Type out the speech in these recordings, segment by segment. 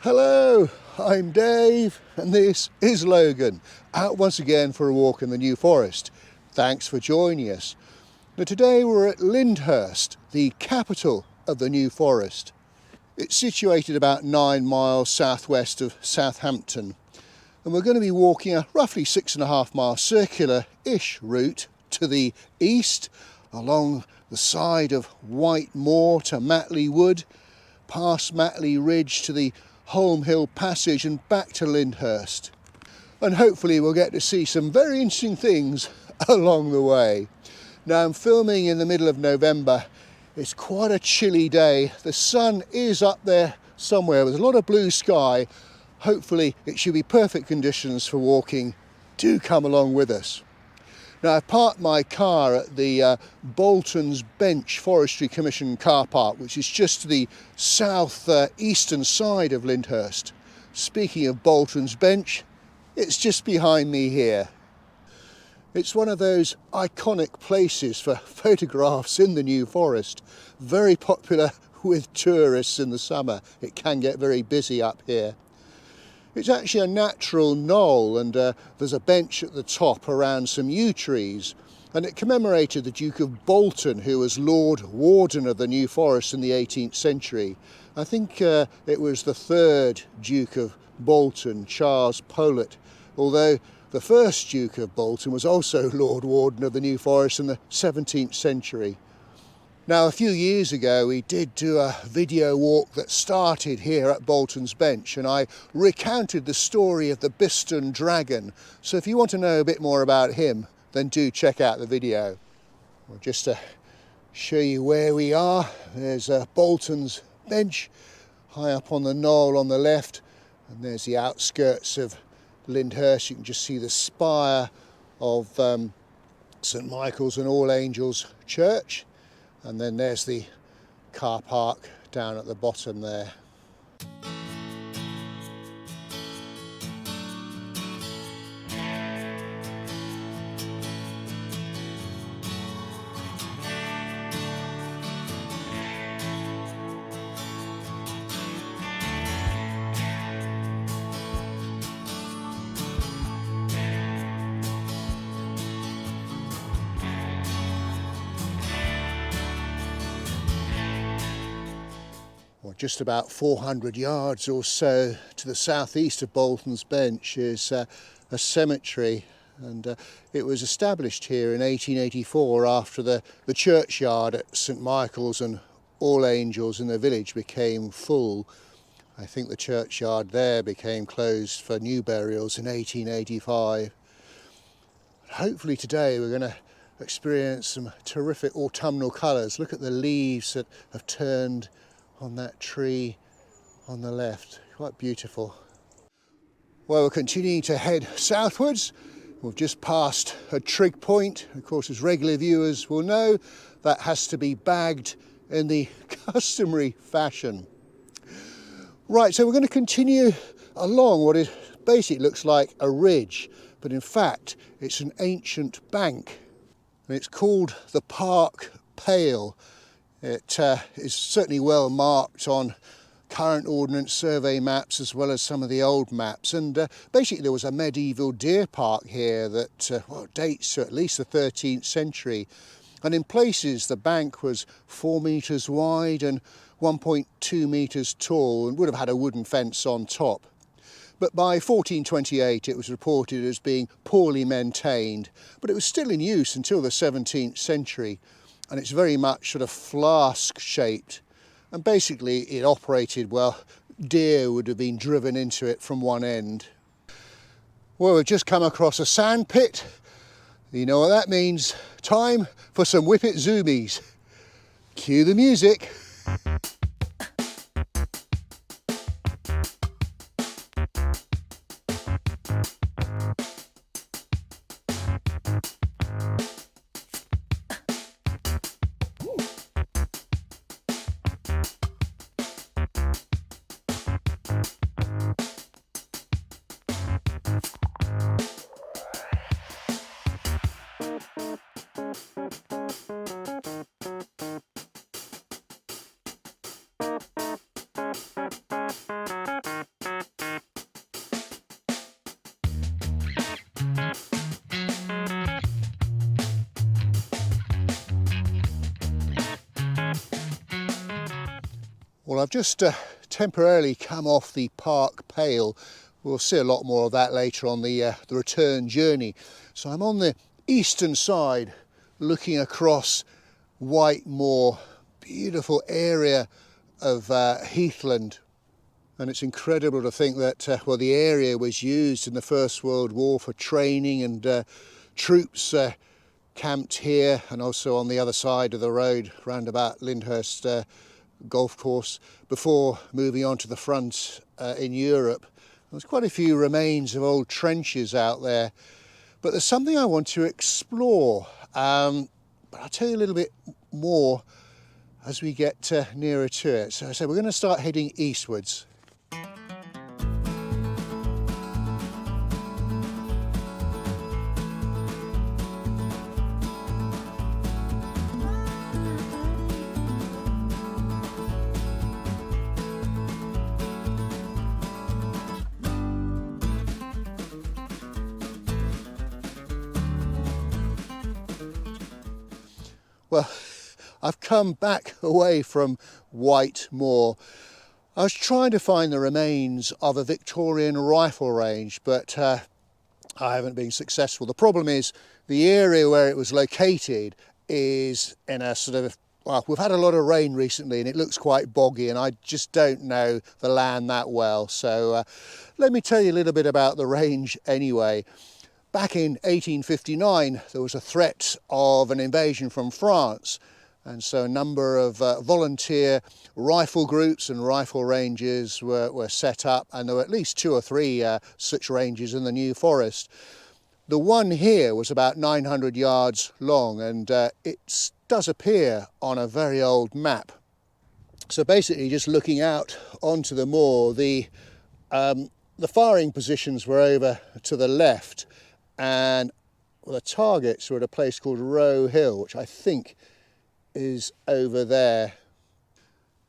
Hello, I'm Dave and this is Logan, out once again for a walk in the New Forest. Thanks for joining us. Now today we're at Lyndhurst, the capital of the New Forest. It's situated about 9 miles southwest of Southampton, and we're going to be walking a roughly 6.5 mile circular-ish route to the east along the side of White Moor to Matley Wood, past Matley Ridge to the Holm Hill Passage and back to Lyndhurst. And hopefully we'll get to see some very interesting things along the way. Now I'm filming in the middle of November. It's quite a chilly day. The sun is up there somewhere with a lot of blue sky. Hopefully it should be perfect conditions for walking. Do come along with us. Now I've parked my car at the BOLTON'S Bench Forestry Commission car park, which is just to the south eastern side of Lyndhurst. Speaking of BOLTON'S Bench, it's just behind me here. It's one of those iconic places for photographs in the New Forest. Very popular with tourists in the summer. It can get very busy up here. It's actually a natural knoll, and there's a bench at the top around some yew trees, and it commemorated the Duke of Bolton, who was Lord Warden of the New Forest in the 18th century. I think it was the third Duke of Bolton, Charles Powlett, although the first Duke of Bolton was also Lord Warden of the New Forest in the 17th century. Now, a few years ago, we did do a video walk that started here at BOLTON'S Bench, and I recounted the story of the Biston Dragon. So if you want to know a bit more about him, then do check out the video. Well, just to show you where we are, there's BOLTON'S Bench, high up on the knoll on the left, and there's the outskirts of Lyndhurst. You can just see the spire of St Michael's and All Angels Church. And then there's the car park down at the bottom there. Just about 400 yards or so to the southeast of BOLTON'S Bench is a cemetery, and it was established here in 1884 after the churchyard at St Michael's and All Angels in the village became full. I think the churchyard there became closed for new burials in 1885. Hopefully today we're going to experience some terrific autumnal colours. Look at the leaves that have turned on that tree on the left. Quite beautiful. Well, we're continuing to head southwards. We've just passed a trig point. Of course, as regular viewers will know, that has to be bagged in the customary fashion. Right, so we're going to continue along what basically looks like a ridge, but in fact it's an ancient bank, and it's called the Park Pale. It is certainly well marked on current Ordnance Survey maps as well as some of the old maps, and basically there was a medieval deer park here that dates to at least the 13th century, and in places the bank was 4 metres wide and 1.2 metres tall and would have had a wooden fence on top. But by 1428 it was reported as being poorly maintained, but it was still in use until the 17th century. And it's very much sort of flask shaped, and basically it operated well. Deer would have been driven into it from one end. Well, we've just come across a sand pit. You know what that means. Time for some Whippet zoomies. Cue the music. Well, I've just temporarily come off the park pale. We'll see a lot more of that later on the return journey. So I'm on the eastern side looking across White Moor, beautiful area of heathland. And it's incredible to think that well, the area was used in the First World War for training, and troops camped here and also on the other side of the road round about Lyndhurst golf course before moving on to the front in Europe. There's quite a few remains of old trenches out there, but there's something I want to explore, but I'll tell you a little bit more as we get nearer to it. So we're going to start heading eastwards. Well, I've come back away from White Moor. I was trying to find the remains of a Victorian rifle range, but I haven't been successful. The problem is the area where it was located is in a sort of, well, we've had a lot of rain recently and it looks quite boggy, and I just don't know the land that well. So let me tell you a little bit about the range anyway. Back in 1859, there was a threat of an invasion from France, and so a number of volunteer rifle groups and rifle ranges were set up, and there were at least 2 or 3 such ranges in the New Forest. The one here was about 900 yards long, and it does appear on a very old map. So basically, just looking out onto the moor, the firing positions were over to the left, and the targets were at a place called Roe Hill, which I think is over there.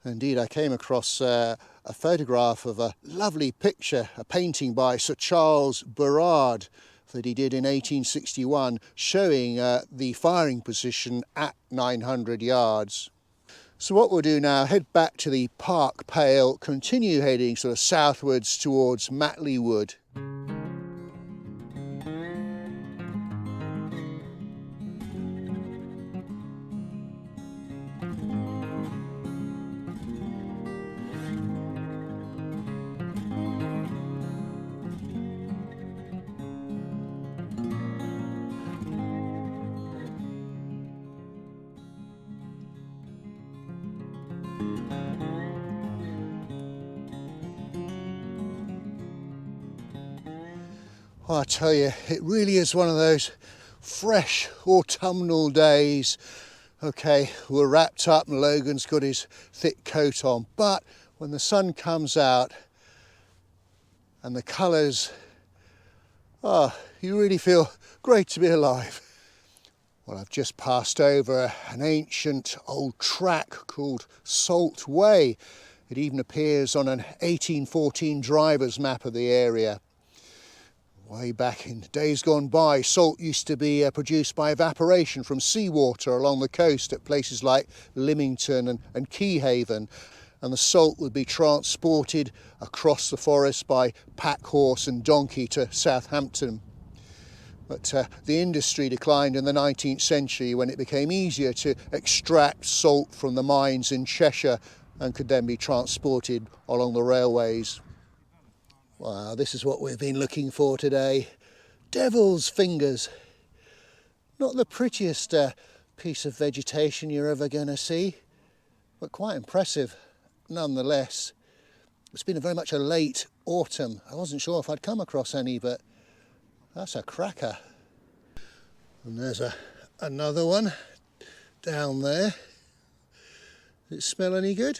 Indeed, I came across a photograph of a lovely picture, a painting by Sir Charles Burrard that he did in 1861, showing the firing position at 900 yards. So what we'll do now, head back to the park pale, continue heading sort of southwards towards Matley Wood. Oh, I tell you, it really is one of those fresh autumnal days. Okay, we're wrapped up and Logan's got his thick coat on, but when the sun comes out and the colours, you really feel great to be alive. Well, I've just passed over an ancient old track called Salt Way. It even appears on an 1814 driver's map of the area. Way back in days gone by, salt used to be produced by evaporation from seawater along the coast at places like Lymington and Keyhaven, and the salt would be transported across the forest by pack horse and donkey to Southampton. But the industry declined in the 19th century when it became easier to extract salt from the mines in Cheshire and could then be transported along the railways. Wow, this is what we've been looking for today. Devil's fingers. Not the prettiest piece of vegetation you're ever going to see, but quite impressive nonetheless. It's been very much a late autumn. I wasn't sure if I'd come across any, but that's a cracker. And there's another one down there. Does it smell any good?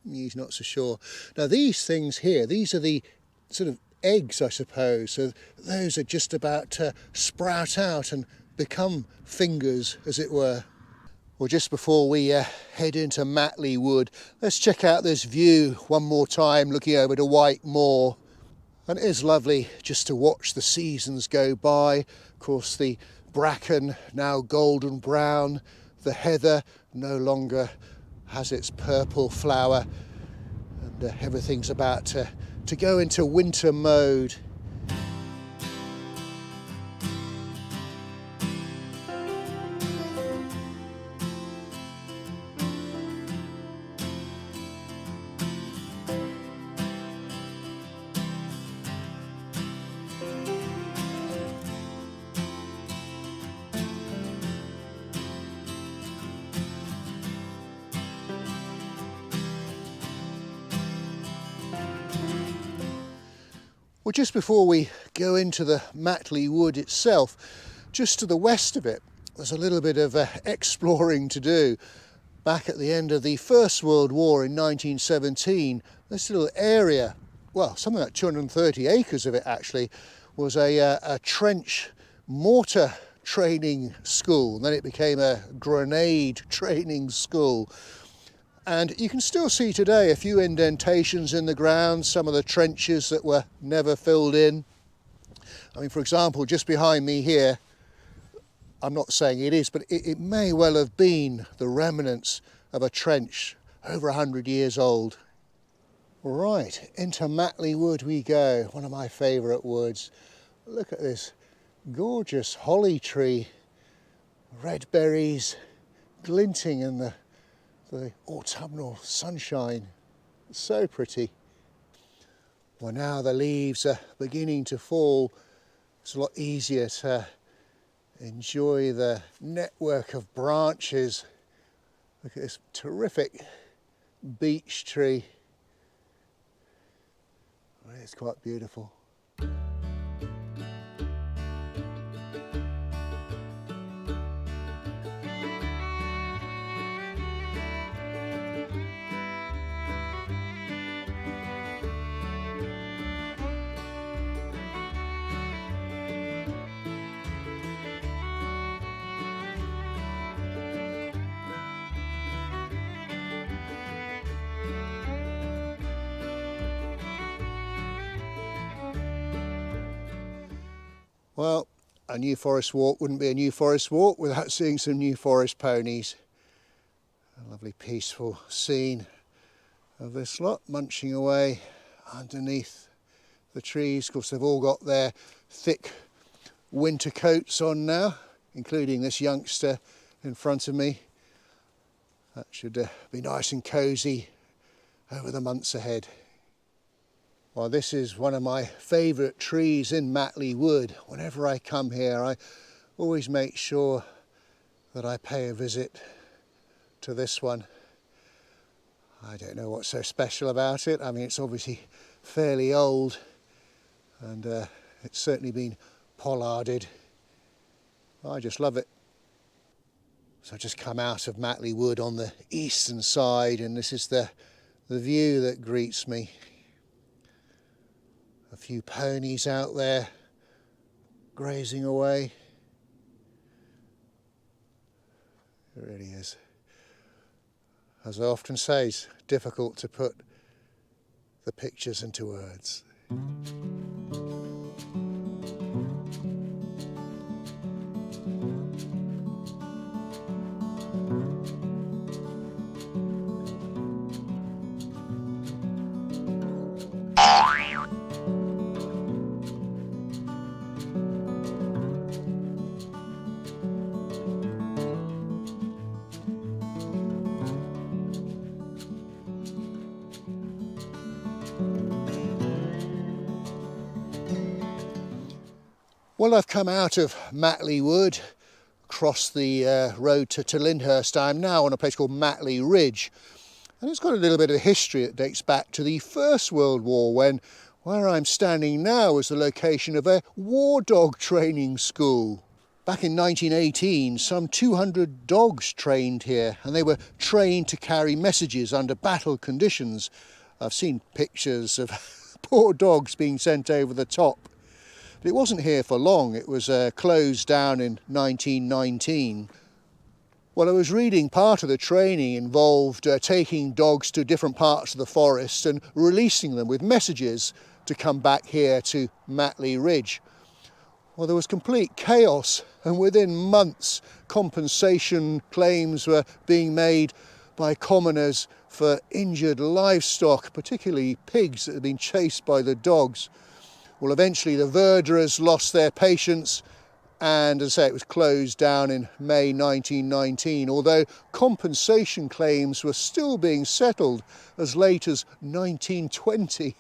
He's not so sure. Now these things here, these are the sort of eggs, I suppose. So those are just about to sprout out and become fingers, as it were. Well, just before we head into Matley Wood, let's check out this view one more time, looking over to White Moor. And it is lovely just to watch the seasons go by. Of course, the bracken now golden brown, the heather no longer has its purple flower, and everything's about to go into winter mode. Well, just before we go into the Matley Wood itself, just to the west of it, there's a little bit of exploring to do. Back at the end of the First World War in 1917, this little area, well, something like 230 acres of it actually, was a trench mortar training school. And then it became a grenade training school. And you can still see today a few indentations in the ground, some of the trenches that were never filled in. I mean, for example, just behind me here, I'm not saying it is, but it may well have been the remnants of a trench over 100 years old. Right, into Matley Wood we go, one of my favourite woods. Look at this gorgeous holly tree, red berries glinting in the autumnal sunshine. It's so pretty. Well, now the leaves are beginning to fall, it's a lot easier to enjoy the network of branches. Look at this terrific beech tree. Oh, it's quite beautiful. Well, a New Forest walk wouldn't be a New Forest walk without seeing some New Forest ponies. A lovely peaceful scene of this lot munching away underneath the trees. Of course, they've all got their thick winter coats on now, including this youngster in front of me. That should be nice and cosy over the months ahead. Well, this is one of my favourite trees in Matley Wood. Whenever I come here, I always make sure that I pay a visit to this one. I don't know what's so special about it. I mean, it's obviously fairly old, and it's certainly been pollarded. I just love it. So I've just come out of Matley Wood on the eastern side, and this is the view that greets me. A few ponies out there grazing away. It really is, as I often say, it's difficult to put the pictures into words. Well, I've come out of Matley Wood, across the road to Lyndhurst. I'm now on a place called Matley Ridge, and it's got a little bit of history that dates back to the First World War, when where I'm standing now is the location of a war dog training school. Back in 1918, some 200 dogs trained here, and they were trained to carry messages under battle conditions. I've seen pictures of poor dogs being sent over the top. But it wasn't here for long. It was closed down in 1919. Well, I was reading part of the training involved taking dogs to different parts of the forest and releasing them with messages to come back here to Matley Ridge. Well, there was complete chaos, and within months compensation claims were being made by commoners for injured livestock, particularly pigs that had been chased by the dogs. Well, eventually the verderers lost their patience, and as I say, it was closed down in May 1919, although compensation claims were still being settled as late as 1920.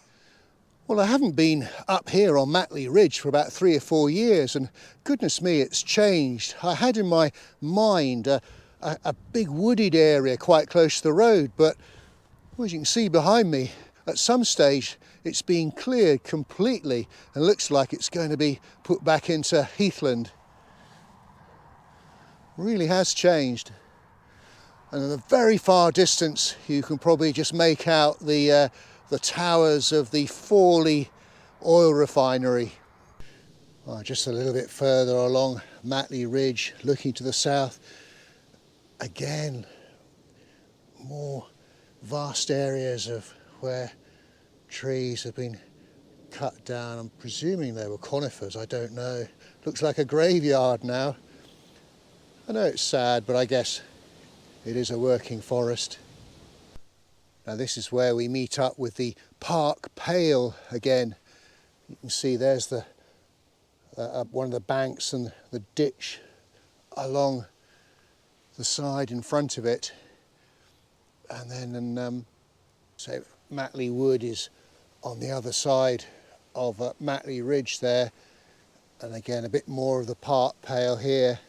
Well, I haven't been up here on Matley Ridge for about 3 or 4 years, and goodness me, it's changed. I had in my mind a big wooded area quite close to the road, but as you can see behind me, at some stage it's been cleared completely and looks like it's going to be put back into heathland. Really has changed. And in the very far distance you can probably just make out the towers of the Forley oil refinery. Just a little bit further along Matley Ridge, looking to the south, again more vast areas of where trees have been cut down. I'm presuming they were conifers, I don't know. Looks like a graveyard now. I know it's sad, but I guess it is a working forest. Now this is where we meet up with the park pale again. You can see there's the one of the banks and the ditch along the side in front of it. And then so Matley Wood is on the other side of Matley Ridge there, and again a bit more of the park pale here.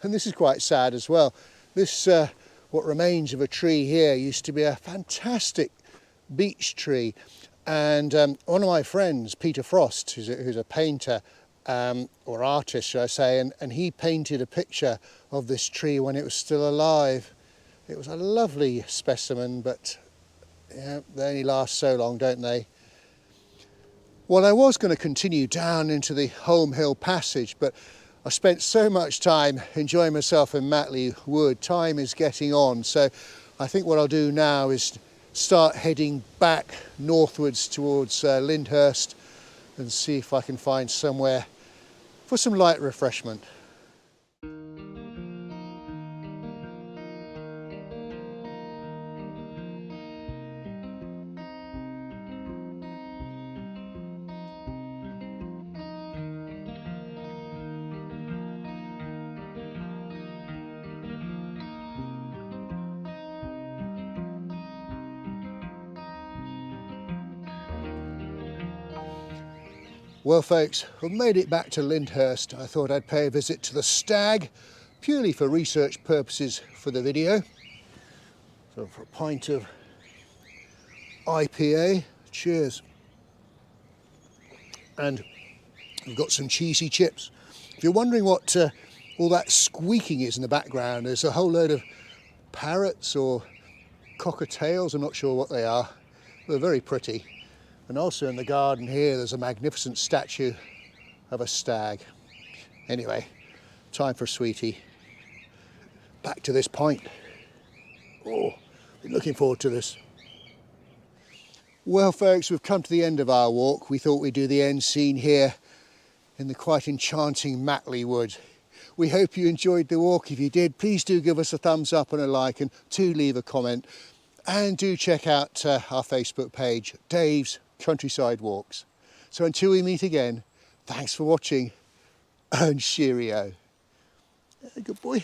And this is quite sad as well. This what remains of a tree here used to be a fantastic beech tree, and one of my friends, Peter Frost, who's a painter or artist should I say, and he painted a picture of this tree when it was still alive. It was a lovely specimen, but yeah, they only last so long, don't they? Well, I was going to continue down into the Holme Hill Passage, but I spent so much time enjoying myself in Matley Wood. Time is getting on, so I think what I'll do now is start heading back northwards towards Lyndhurst and see if I can find somewhere for some light refreshment. Well folks, we've made it back to Lyndhurst. I thought I'd pay a visit to the Stag, purely for research purposes for the video. So for a pint of IPA, cheers. And we've got some cheesy chips. If you're wondering what all that squeaking is in the background, there's a whole load of parrots or cockatiels, I'm not sure what they are. They're very pretty. And also in the garden here, there's a magnificent statue of a stag. Anyway, time for a sweetie. Back to this pint. Oh, been looking forward to this. Well folks, we've come to the end of our walk. We thought we'd do the end scene here in the quite enchanting Matley Wood. We hope you enjoyed the walk. If you did, please do give us a thumbs up and a like, and do leave a comment. And do check out our Facebook page, Dave's Countryside Walks. So until we meet again, thanks for watching, and cheerio. Good boy.